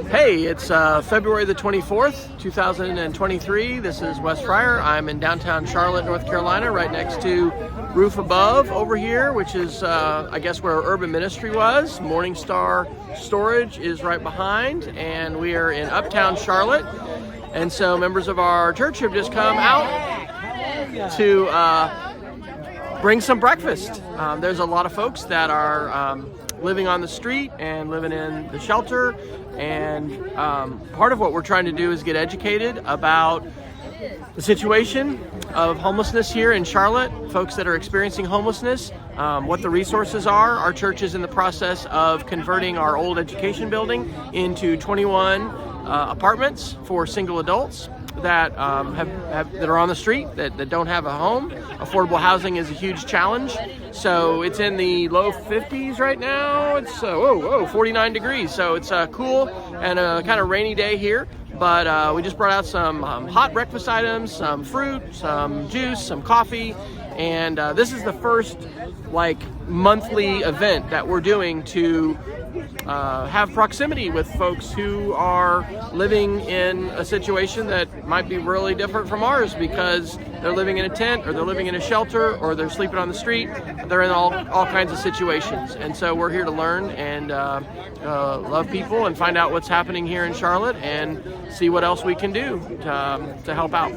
Hey, it's February the 24th, 2023. This is Wes Fryer. I'm in downtown Charlotte, North Carolina, right next to Roof Above over here, which is, I guess, where Urban Ministry was. Morning Star Storage is right behind, and we are in Uptown Charlotte. And so members of our church have just come out to bring some breakfast. There's a lot of folks that are living on the street and living in the shelter, and part of what we're trying to do is get educated about the situation of homelessness here in Charlotte, folks that are experiencing homelessness, what the resources are. Our church is in the process of converting our old education building into 21 apartments for single adults that that are on the street, that don't have a home. Affordable housing is a huge challenge. So it's in the low 50s right now. It's 49 degrees. So it's cool and a kind of rainy day here. But we just brought out some hot breakfast items, some fruit, some juice, some coffee. And this is the first monthly event that we're doing to have proximity with folks who are living in a situation that might be really different from ours, because they're living in a tent, or they're living in a shelter, or they're sleeping on the street. They're in all kinds of situations. And so we're here to learn and love people and find out what's happening here in Charlotte and see what else we can do to help out.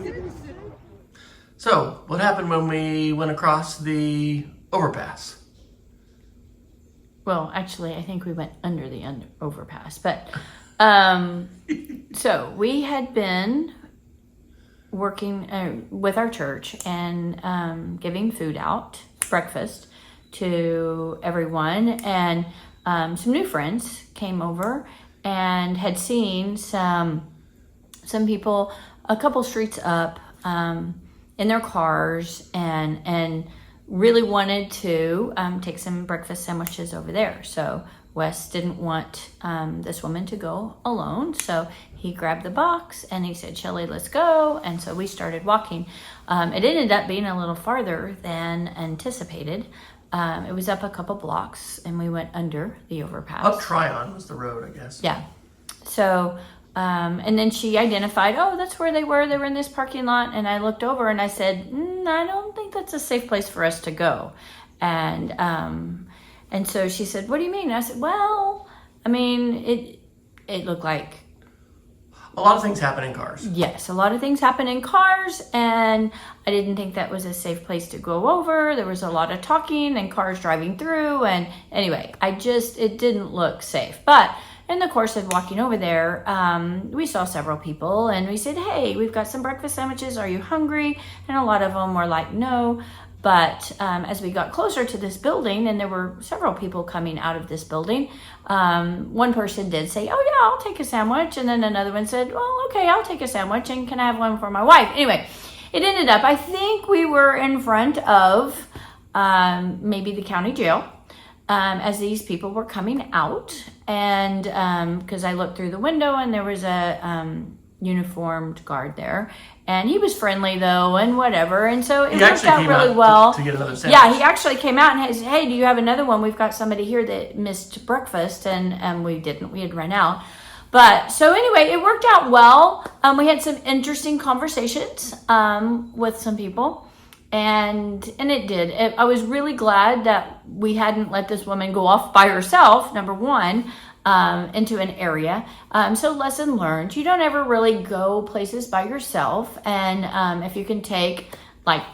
So what happened when we went across the overpass? Well, actually, I think we went under the overpass. But so we had been working with our church and giving food out, breakfast, to everyone. And some new friends came over and had seen some people a couple streets up in their cars and really wanted to take some breakfast sandwiches over there. So Wes didn't want this woman to go alone. So he grabbed the box and he said, "Shelley, let's go." And so we started walking. It ended up being a little farther than anticipated. It was up a couple blocks and we went under the overpass. Up Tryon was the road, I guess. Yeah. So, and then she identified, that's where they were. They were in this parking lot. And I looked over and I said, I don't think that's a safe place for us to go. And so she said, "What do you mean?" I said, "Well, I mean, it looked like a lot of things happen in cars." Yes, a lot of things happen in cars, and I didn't think that was a safe place to go over. There was a lot of talking and cars driving through, and anyway, it didn't look safe. But in the course of walking over there, we saw several people, and we said, "Hey, we've got some breakfast sandwiches. Are you hungry?" And a lot of them were like, "No." But as we got closer to this building, and there were several people coming out of this building, one person did say, "Oh yeah, I'll take a sandwich." And then another one said, "Well, okay, I'll take a sandwich, and can I have one for my wife?" Anyway, it ended up, I think we were in front of maybe the county jail as these people were coming out. And because I looked through the window and there was a uniformed guard there. And he was friendly though, and whatever. And so it worked out really well. To get another sandwich. Yeah, he actually came out and said, "Hey, do you have another one? We've got somebody here that missed breakfast." And we didn't. We had run out. But so anyway, it worked out well. We had some interesting conversations with some people. And it did. I was really glad that we hadn't let this woman go off by herself, number one, into an area. So lesson learned. You don't ever really go places by yourself. And if you can take,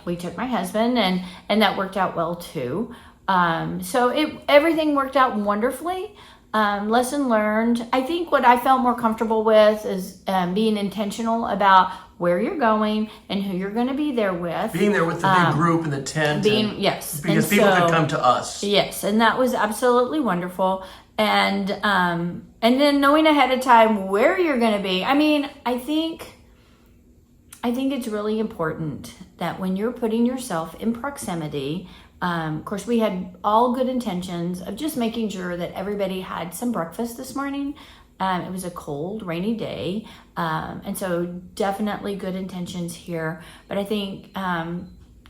we took my husband, and that worked out well too. So everything worked out wonderfully. Lesson learned. I think what I felt more comfortable with is being intentional about where you're going and who you're going to be there with. Being there with the big group in the tent. Yes. Because people could come to us. Yes, and that was absolutely wonderful. And then knowing ahead of time where you're going to be. I mean, I think it's really important that when you're putting yourself in proximity, of course, we had all good intentions of just making sure that everybody had some breakfast this morning. It was a cold, rainy day. And so definitely good intentions here. But I think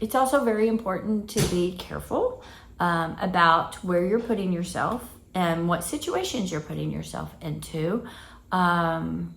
it's also very important to be careful about where you're putting yourself and what situations you're putting yourself into. and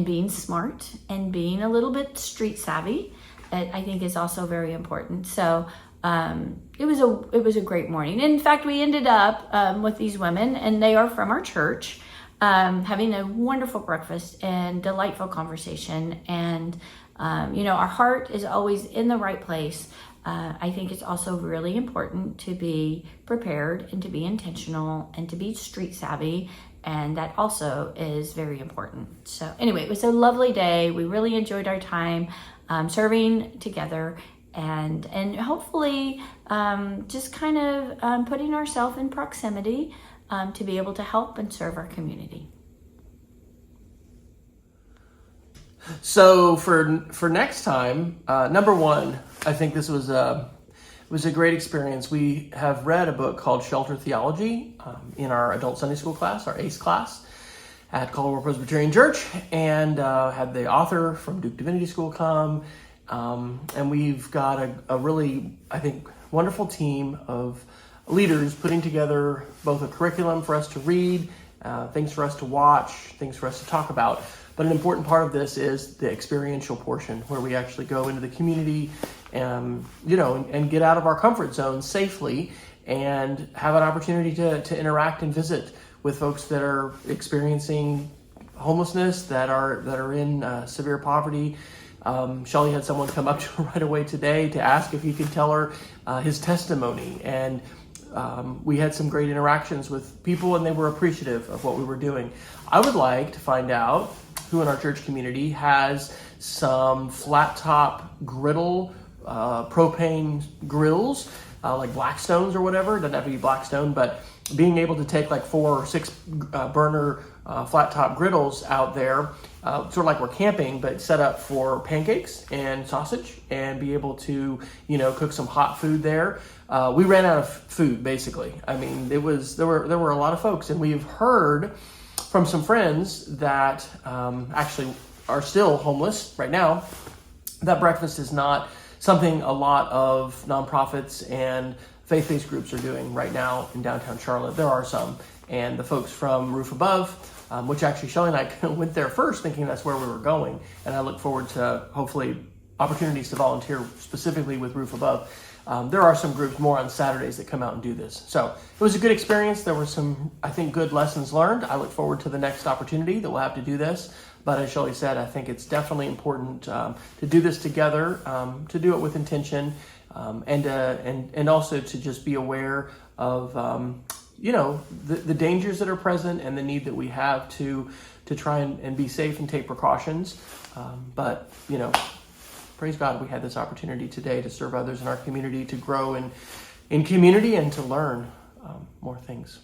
being smart and being a little bit street savvy, I think is also very important. So it was a great morning. In fact, we ended up with these women, and they are from our church, having a wonderful breakfast and delightful conversation. And our heart is always in the right place. I think it's also really important to be prepared and to be intentional and to be street savvy. And that also is very important. So anyway, it was a lovely day. We really enjoyed our time serving together and hopefully just kind of putting ourselves in proximity to be able to help and serve our community. So for next time, number one, I think this was a great experience. We have read a book called Shelter Theology in our adult Sunday school class, our ACE class at Caldwell Presbyterian Church, and had the author from Duke Divinity School come. And we've got a really, I think, wonderful team of leaders putting together both a curriculum for us to read, things for us to watch, things for us to talk about. But an important part of this is the experiential portion where we actually go into the community and get out of our comfort zone safely and have an opportunity to interact and visit with folks that are experiencing homelessness, that are in severe poverty. Shelley had someone come up to her right away today to ask if he could tell her his testimony. And we had some great interactions with people, and they were appreciative of what we were doing. I would like to find out who in our church community has some flat top griddle, propane grills, like Blackstones or whatever. It doesn't have to be Blackstone, but being able to take like 4 or 6 burner flat top griddles out there, sort of like we're camping, but set up for pancakes and sausage, and be able to, cook some hot food there. We ran out of food, basically. I mean, there were a lot of folks, and we've heard from some friends that actually are still homeless right now, that breakfast is not something a lot of nonprofits and faith-based groups are doing right now in downtown Charlotte. There are some, and the folks from Roof Above, which actually Shelley and I went there first thinking that's where we were going, and I look forward to hopefully opportunities to volunteer specifically with Roof Above. There are some groups more on Saturdays that come out and do this. So it was a good experience. There were some, I think, good lessons learned. I look forward to the next opportunity that we'll have to do this. But as Shelley said, I think it's definitely important to do this together, to do it with intention, and also to just be aware of the dangers that are present and the need that we have to try and be safe and take precautions. But praise God, we had this opportunity today to serve others in our community, to grow in community, and to learn more things.